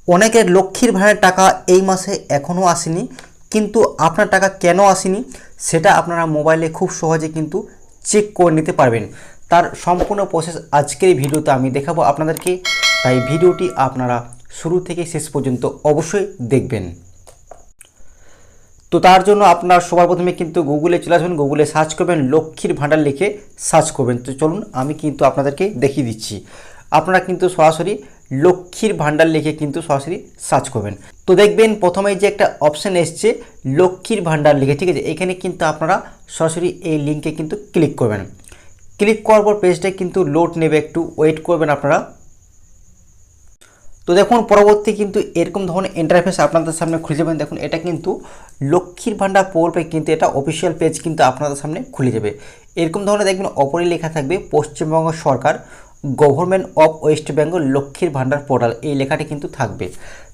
অনেকের লক্ষ্মীর ভাড়ার টাকা এই মাসে এখনও আসেনি, কিন্তু আপনার টাকা কেন আসেনি সেটা আপনারা মোবাইলে খুব সহজে কিন্তু চেক করে নিতে পারবেন। তার সম্পূর্ণ প্রসেস আজকের এই ভিডিওতে আমি দেখাবো আপনাদেরকে, তাই ভিডিওটি আপনারা শুরু থেকে শেষ পর্যন্ত অবশ্যই দেখবেন। তো তার জন্য আপনারা সবার প্রথমে কিন্তু গুগলে চলে আসবেন, গুগলে সার্চ করবেন লক্ষ্মীর ভাণ্ডার লিখে সার্চ করবেন। তো চলুন আমি কিন্তু আপনাদেরকে দেখিয়ে দিচ্ছি। আপনারা কিন্তু সরাসরি লক্ষ্মীর ভাণ্ডার লিখে কিন্তু সরাসরি সার্চ করবেন। তো দেখবেন প্রথমেই যে একটা অপশান এসছে লক্ষ্মীর ভাণ্ডার লিখে, ঠিক আছে, এখানে কিন্তু আপনারা সরাসরি এই লিঙ্কে কিন্তু ক্লিক করবেন। ক্লিক করার পর পেজটা কিন্তু লোড নেবে, একটু ওয়েট করবেন আপনারা। তো দেখুন পরবর্তী কিন্তু এরকম ধরনের ইন্টারফেস আপনাদের সামনে খুলে যাবেন। দেখুন এটা কিন্তু লক্ষ্মীর ভাণ্ডার প্রকল্পে কিন্তু এটা অফিসিয়াল পেজ কিন্তু আপনাদের সামনে খুলে যাবে। এরকম ধরনের দেখবেন অপরে লেখা থাকবে পশ্চিমবঙ্গ সরকার গভর্নমেন্ট অফ ওয়েস্ট বেঙ্গল লক্ষ্মীর ভাণ্ডার পোর্টাল, এই লেখাটি কিন্তু থাকবে।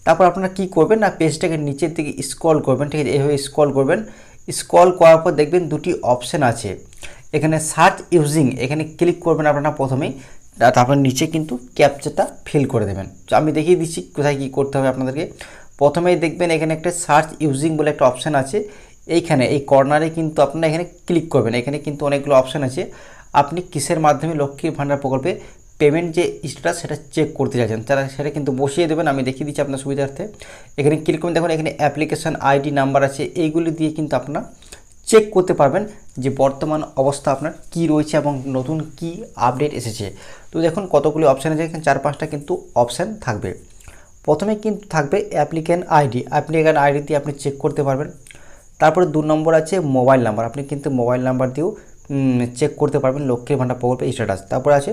তারপর আপনারা কি করবেন না, পেজটাকে নিচের দিকে স্ক্রল করবেন, ঠিক আছে, এইভাবে স্ক্রল করবেন। স্ক্রল করার পর দেখবেন দুটি অপশান আছে, এখানে সার্চ ইউজিং, এখানে ক্লিক করবেন আপনারা প্রথমেই। তারপর নিচে কিন্তু ক্যাপচাটা ফিল করে দেবেন। তো আমি দেখিয়ে দিচ্ছি কোথায় কী করতে হবে আপনাদেরকে। প্রথমেই দেখবেন এখানে একটা সার্চ ইউজিং বলে একটা অপশান আছে, এইখানে এই কর্নারে কিন্তু আপনারা এখানে ক্লিক করবেন। এখানে কিন্তু অনেকগুলো অপশান আছে, আপনি কিসের মাধ্যমে লক্ষ্মীর ভাণ্ডার প্রকল্পে পেমেন্ট যে স্ট্যাটাস সেটা চেক করতে চাইছেন তারা সেটা কিন্তু বসিয়ে দেবেন। আমি দেখিয়ে দিচ্ছি আপনার সুবিধার্থে। এখানে ক্লিক করুন, দেখুন এখানে অ্যাপ্লিকেশান আইডি নাম্বার আছে, এইগুলি দিয়ে কিন্তু আপনারা চেক করতে পারবেন যে বর্তমান অবস্থা আপনার কি রয়েছে এবং নতুন কি আপডেট এসেছে। তো দেখুন কতগুলি অপশান আছে, এখানে 4-5টা কিন্তু অপশান থাকবে। প্রথমে কিন্তু থাকবে অ্যাপ্লিক্যান্ট আইডি, অ্যাপ্লিক্যান্ট আইডি দিয়ে আপনি চেক করতে পারবেন। তারপরে 2 নম্বর আছে মোবাইল নাম্বার, আপনি কিন্তু মোবাইল নাম্বার দিয়েও চেক করতে পারবেন লক্ষ্মীর ভাণ্ডার প্রকল্পের স্ট্যাটাস। তারপরে আছে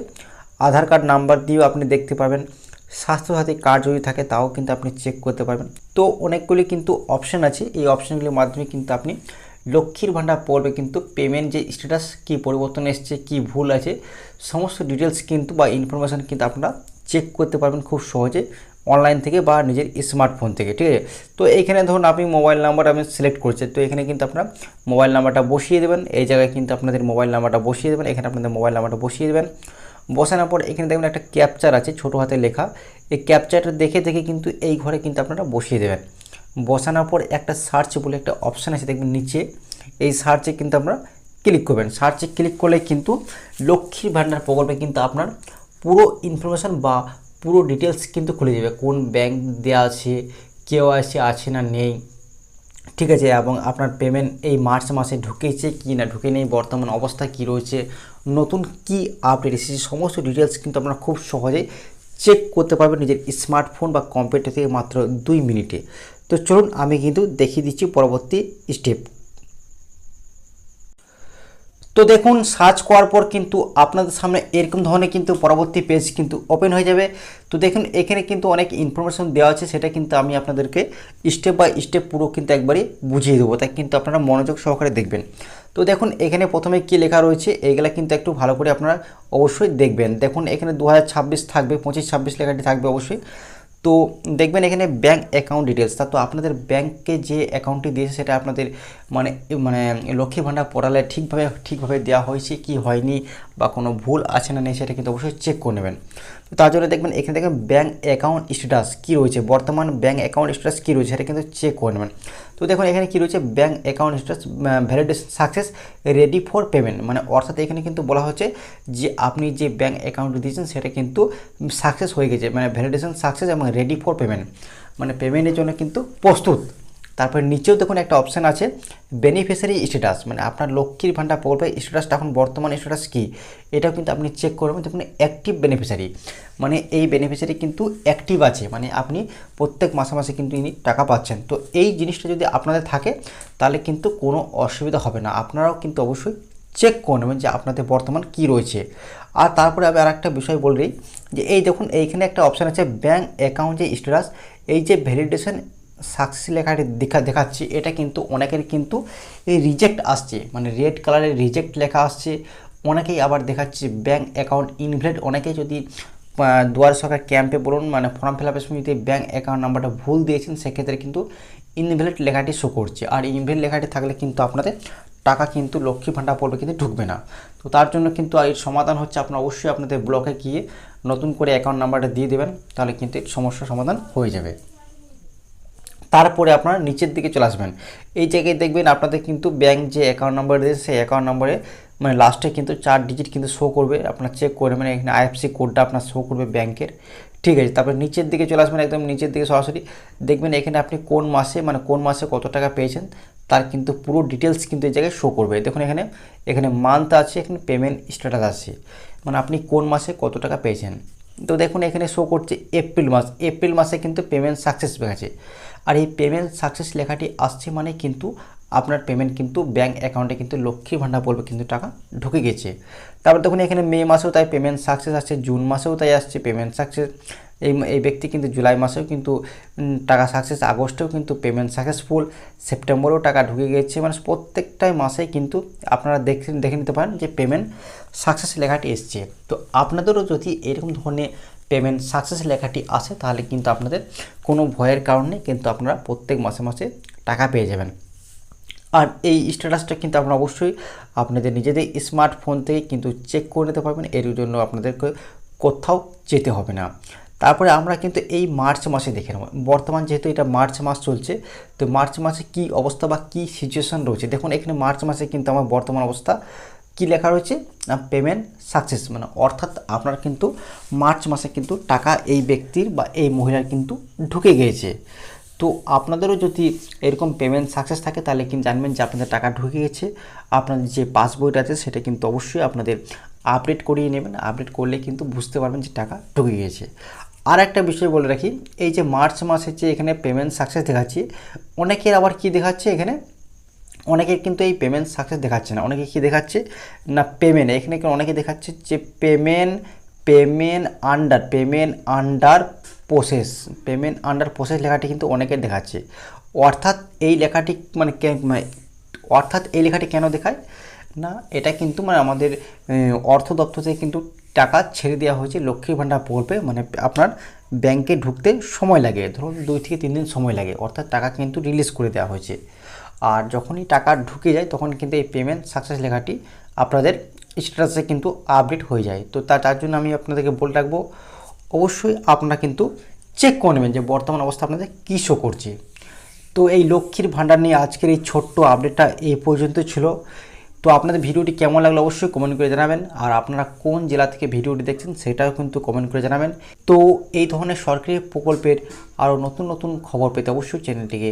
আধার কার্ড নাম্বার দিয়েও আপনি দেখতে পারবেন, স্বাস্থ্যসাথী কার্ড যদি থাকে তাও কিন্তু আপনি চেক করতে পারবেন। তো অনেকগুলি কিন্তু অপশান আছে, এই অপশানগুলির মাধ্যমে কিন্তু আপনি লক্ষ্মীর ভাণ্ডার প্রকল্পে কিন্তু পেমেন্ট যে স্ট্যাটাস কী পরিবর্তন এসছে, কী ভুল আছে, সমস্ত ডিটেলস কিন্তু বা ইনফরমেশান কিন্তু আপনারা চেক করতে পারবেন খুব সহজে অনলাইন থেকে বা নিজের স্মার্টফোন থেকে, ঠিক আছে। তো এইখানে ধরুন আপনি মোবাইল নাম্বার আমি সিলেক্ট করছি, তো এখানে কিন্তু আপনারা মোবাইল নাম্বারটা বসিয়ে দেবেন। এই জায়গায় কিন্তু আপনাদের মোবাইল নাম্বারটা বসিয়ে দেবেন, এখানে আপনাদের মোবাইল নাম্বারটা বসিয়ে দেবেন। বসানোর পর এখানে দেখবেন একটা ক্যাপচার আছে ছোটো হাতে লেখা, এই ক্যাপচারটা দেখে দেখে কিন্তু এই ঘরে কিন্তু আপনারা বসিয়ে দেবেন। বসানোর পর একটা সার্চ বলে একটা অপশান আছে দেখবেন নিচে, এই সার্চে কিন্তু আপনারা ক্লিক করবেন। সার্চে ক্লিক করলে কিন্তু লক্ষ্মীর ভাণ্ডার প্রকল্পে কিন্তু আপনার পুরো ইনফরমেশান বা পুরো ডিটেলস কিন্তু খুলে যাবে, কোন ব্যাংক দেওয়া আছে, কেওআইসি আছে না নেই, ঠিক আছে, এবং আপনার পেমেন্ট এই মার্চ মাসে ঢুকেছে কি না ঢুকে নেই, বর্তমান অবস্থা কি রয়েছে, নতুন কি আপডেট এসেছে, সমস্ত ডিটেলস কিন্তু আপনারা খুব সহজেই চেক করতে পারবেন নিজের স্মার্টফোন বা কম্পিউটার থেকে মাত্র 2 মিনিটে। তো চলুন আমি কিন্তু দেখিয়ে দিচ্ছি পরবর্তী স্টেপ। তো দেখুন সার্চ করার পর কিন্তু আপনাদের সামনে এরকম ধরনের কিন্তু পরবর্তী পেজ কিন্তু ওপেন হয়ে যাবে। তো দেখুন এখানে কিন্তু অনেক ইনফরমেশন দেওয়া আছে, সেটা কিন্তু আমি আপনাদেরকে স্টেপ বাই স্টেপ পুরো কিন্তু একবারই বুঝিয়ে দেবো, তাই কিন্তু আপনারা মনোযোগ সহকারে দেখবেন। তো দেখুন এখানে প্রথমে কী লেখা রয়েছে এইগুলা কিন্তু একটু ভালো করে আপনারা অবশ্যই দেখবেন। দেখুন এখানে 2026 থাকবে, 25-26 লেখাটি থাকবে অবশ্যই। তো দেখবেন এখানে ব্যাঙ্ক অ্যাকাউন্ট ডিটেলস, তা তো আপনাদের ব্যাংকে যে অ্যাকাউন্টটি দিয়েছে সেটা আপনাদের মানে মানে লক্ষ্মীর ভাণ্ডার পোর্টালে ঠিকভাবে দেওয়া হয়েছে কি হয়নি বা কোনো ভুল আছে না নেই সেটা কিন্তু অবশ্যই চেক করে নেবেন। তো তার জন্য দেখবেন এখানে দেখবেন ব্যাঙ্ক অ্যাকাউন্ট স্ট্যাটাস কী রয়েছে, বর্তমান ব্যাঙ্ক অ্যাকাউন্ট স্ট্যাটাস কী রয়েছে সেটা কিন্তু চেক করে নেবেন। তো দেখুন এখানে কী রয়েছে, bank account status validation success ready for payment, মানে অর্থাৎ এখানে কিন্তু বলা হচ্ছে যে আপনি যে ব্যাঙ্ক অ্যাকাউন্ট দিয়েছেন সেটা কিন্তু সাকসেস হয়ে গেছে, মানে ভ্যালিডেশন সাকসেস এবং রেডি ফর পেমেন্ট, মানে পেমেন্টের জন্য কিন্তু প্রস্তুত। তারপর নিচেও দেখুন একটা অপশান আছে বেনিফিশিয়ারি স্ট্যাটাস, মানে আপনার লক্ষ্মীর ভাণ্ডার প্রকল্পের স্ট্যাটাসটা এখন বর্তমান স্ট্যাটাস কী এটাও কিন্তু আপনি চেক করবেন। দেখুন অ্যাক্টিভ বেনিফিশিয়ারি, মানে এই বেনিফিশিয়ারি কিন্তু অ্যাক্টিভ আছে, মানে আপনি প্রত্যেক মাসে মাসে কিন্তু ইনি টাকা পাচ্ছেন। তো এই জিনিসটা যদি আপনাদের থাকে তাহলে কিন্তু কোনো অসুবিধা হবে না, আপনারাও কিন্তু অবশ্যই চেক করে নেবেন যে আপনাদের বর্তমান কি রয়েছে। আর তারপরে আমি আর একটা বিষয় বলি যে এই দেখুন এইখানে একটা অপশান আছে ব্যাঙ্ক অ্যাকাউন্ট যে স্ট্যাটাস, এই যে ভ্যালিডেশন সাকসেস লেখাটি দেখাচ্ছি এটা কিন্তু অনেকের কিন্তু এই রিজেক্ট আসছে, মানে রেড কালারের রিজেক্ট লেখা আসছে। অনেকেই আবার দেখাচ্ছে ব্যাঙ্ক অ্যাকাউন্ট ইনভ্যালিড, অনেকেই যদি দুয়ারে সরকার ক্যাম্পে বলুন মানে ফর্ম ফিল আপের সময় যদি ব্যাঙ্ক অ্যাকাউন্ট নাম্বারটা ভুল দিয়েছেন সেক্ষেত্রে কিন্তু ইনভ্যালিড লেখাটি শো করছে, আর ইনভ্যালিড লেখাটি থাকলে কিন্তু আপনাদের টাকা কিন্তু লক্ষ্মী ভাণ্ডার প্রকল্পে কিন্তু ঢুকবে না। তো তার জন্য কিন্তু এর সমাধান হচ্ছে আপনারা অবশ্যই আপনাদের ব্লকে গিয়ে নতুন করে অ্যাকাউন্ট নাম্বারটা দিয়ে দেবেন, তাহলে কিন্তু এর সমস্যার সমাধান হয়ে যাবে। তারপরে আপনারা নিচের দিকে চলে আসবেন, এই জায়গায় দেখবেন আপনাদের কিন্তু ব্যাংক যে অ্যাকাউন্ট নাম্বার দিয়েছে সেই অ্যাকাউন্ট নাম্বারে মানে লাস্টে কিন্তু 4 ডিজিট কিন্তু শো করবে, আপনার চেক করে মানে এখানে আইএফএসসি কোডটা আপনার শো করবে ব্যাংকের। ঠিক আছে, তারপরে নিচের দিকে চলে আসবেন, একদম নিচের দিকে সরাসরি দেখবেন এখানে আপনি কোন মাসে কত টাকা পেয়েছেন তার কিন্তু পুরো ডিটেলস কিন্তু এই জায়গায় শো করবে। দেখুন এখানে এখানে মান্থ আছে, এখানে পেমেন্ট স্ট্যাটাস আছে, মানে আপনি কোন মাসে কত টাকা পেয়েছেন। তো দেখুন এখানে শো করছে এপ্রিল মাসে কিন্তু পেমেন্ট সাকসেস গেছে। আর এই পেমেন্ট সাকসেস লেখাটি আসছে মানে কিন্তু আপনার পেমেন্ট কিন্তু ব্যাঙ্ক অ্যাকাউন্টে কিন্তু লক্ষ্মীর ভাণ্ডার বলবে কিন্তু টাকা ঢুকে গেছে। তারপর দেখুন এখানে মে মাসেও তাই পেমেন্ট সাকসেস আসছে, জুন মাসেও তাই আসছে পেমেন্ট সাকসেস, এই ব্যক্তি কিন্তু জুলাই মাসেও কিন্তু টাকা সাকসেস, আগস্টেও কিন্তু পেমেন্ট সাকসেসফুল, সেপ্টেম্বরেও টাকা ঢুকে গেছে, মানে প্রত্যেকটাই মাসে কিন্তু আপনারা দেখে নিতে পারেন যে পেমেন্ট সাকসেস লেখাটি এসছে। তো আপনাদেরও যদি এরকম ধরনের পেমেন্ট সাকসেস লেখাটি আসে তাহলে কিন্তু আপনাদের কোনো ভয়ের কারণে কিন্তু আপনারা প্রত্যেক মাসে টাকা পেয়ে যাবেন। আর এই স্ট্যাটাসটা কিন্তু আপনারা অবশ্যই আপনাদের নিজেদের স্মার্টফোন থেকে কিন্তু চেক করে নিতে পারবেন, এর জন্য আপনাদেরকে কোথাও যেতে হবে না। তারপরে আমরা কিন্তু এই মার্চ মাসে দেখে নেব, বর্তমান যেহেতু এটা মার্চ মাস চলছে, তো মার্চ মাসে কি অবস্থা বা কী সিচুয়েশান রয়েছে। দেখুন এখানে মার্চ মাসে কিন্তু আমার বর্তমান অবস্থা কি লেখা রয়েছে না পেমেন্ট সাকসেস, মানে অর্থাৎ আপনার কিন্তু মার্চ মাসে কিন্তু টাকা এই ব্যক্তির বা এই মহিলার কিন্তু ঢুকে গিয়েছে। তো আপনাদেরও যদি এরকম পেমেন্ট সাকসেস থাকে তাহলে কিন্তু জানবেন যে আপনাদের টাকা ঢুকে গেছে। আপনাদের যে পাসবইটা আছে সেটা কিন্তু অবশ্যই আপনাদের আপডেট করিয়ে নেবেন, আপডেট করলে কিন্তু বুঝতে পারবেন যে টাকা ঢুকে গিয়েছে। আর একটা বিষয় বলে রাখি, এই যে মার্চ মাসের যে এখানে পেমেন্ট সাকসেস দেখাচ্ছে, অনেকের আবার কি দেখাচ্ছে এখানে, অনেকের কিন্তু এই পেমেন্ট সাকসেস দেখাচ্ছে না, অনেকে কি দেখাচ্ছে না পেমেন্ট, এখানে অনেকে দেখাচ্ছে যে পেমেন্ট আন্ডার প্রসেস লেখাটি কিন্তু অনেকের দেখাচ্ছে। অর্থাৎ এই লেখাটি এই লেখাটি কেন দেখায় না, এটা কিন্তু মানে আমাদের অর্থ দপ্তর থেকে কিন্তু টাকা ছেড়ে দেওয়া হয়েছে লক্ষ্মীর ভাণ্ডার প্রকল্পে, মানে আপনার ব্যাংকে ঢুকতে সময় লাগে, ধরুন 2 থেকে 3 দিন সময় লাগে, অর্থাৎ টাকা কিন্তু রিলিজ করে দেওয়া হয়েছে। আর যখনই টাকা ঢুকে যায় তখন কিন্তু এই পেমেন্ট সাকসেস লেখাটি আপনাদের স্ট্যাটাসে কিন্তু আপডেট হয়ে যায়। তো তার জন্য আমি আপনাদেরকে বলে রাখবো, অবশ্যই আপনারা কিন্তু চেক করে নেবেন যে বর্তমান অবস্থা আপনাদের কী শো করছে। তো এই লক্ষ্মীর ভাণ্ডার নিয়ে আজকের এই ছোট্ট আপডেটটা এই পর্যন্ত ছিল। তো আপনাদের ভিডিওটি কেমন লাগলো অবশ্যই কমেন্ট করে জানাবেন, আর আপনারা কোন জেলা থেকে ভিডিওটি দেখছেন সেটাও কিন্তু কমেন্ট করে জানাবেন। তো এই ধরনের সরকারি প্রকল্পের আরও নতুন খবর পেতে অবশ্যই চ্যানেলটিকে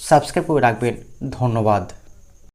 সাবস্ক্রাইব করে রাখবেন। ধন্যবাদ।